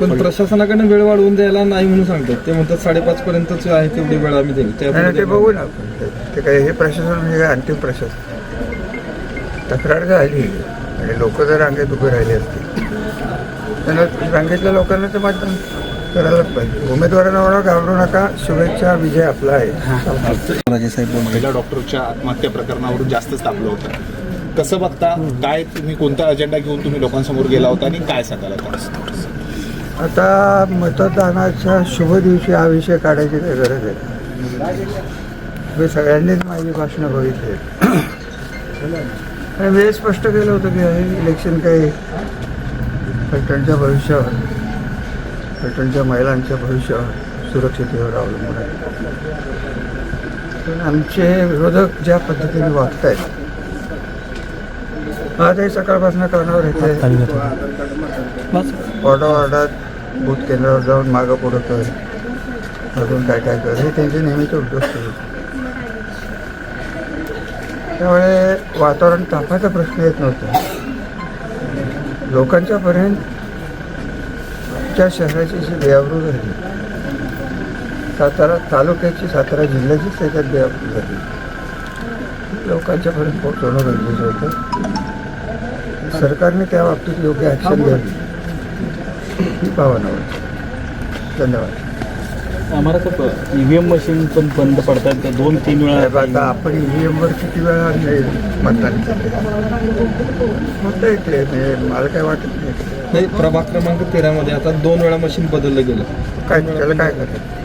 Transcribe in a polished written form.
पण प्रशासनाकडे वेळ वाढवून द्यायला नाही म्हणून सांगतात. ते म्हणतात 5:30 पर्यंतच आहे तेवढी वेळ आम्ही देऊ. ते बघू ना आपण. ते काय हे प्रशासन म्हणजे काय अंतिम प्रशासन. तक्रार झाली आणि लोक जर रांगेत उभे राहिले असतील त्यांना रांगेतल्या लोकांना ते मतदान करायलाच पाहिजे. उमेदवारांना एवढा घाबरू नका. शुभेच्छा, विजय आपला आहे. महिला डॉक्टरच्या आत्महत्या प्रकरणावरून जास्तच तापलं होतं. कसं बघता, काय तुम्ही कोणता अजेंडा घेऊन तुम्ही लोकांसमोर गेला होता आणि काय सांगाल आता मतदानाच्या शुभ दिवशी हा विषय काढायची काही गरज आहे. मी सगळ्यांनीच माझी भाषणं बघितली. आणि मी स्पष्ट केलं होतं की हे इलेक्शन काही फलटणच्या भविष्यावर, फलटणच्या महिलांच्या भविष्यावर, सुरक्षितेवर अवलंबून आहे. पण आमचे विरोधक ज्या पद्धतीने वागत आहेत, आजही सकाळपासून कानावर येते. वार्डात बूथ केंद्रावर जाऊन मागं पुढं कर, अजून काय काय कर, हे त्यांचे नेहमीचे उद्योग सुरू. त्यामुळे वातावरण तापाचा प्रश्न येत नव्हता. लोकांच्यापर्यंत आमच्या शहराची जी बेआबरू झाली, सातारा तालुक्याची, सातारा जिल्ह्याचीच त्याच्यात बेआबरू झाली, लोकांच्यापर्यंत पोहोचवणं गरजेचं होतं. सरकारने त्या बाबतीत योग्य ॲक्शन घ्यावी ही भावना होती. धन्यवाद. आम्हाला तर EVM मशीन पण बंद पडतात 2-3 वेळा. आता आपण EVMवर किती वेळा मतदान केले म्हणता येते, मला काय वाटत नाही. प्रभाग क्रमांक 13 मध्ये आता 2 वेळा मशीन बदललं गेलं. काय त्याला काय करायचं.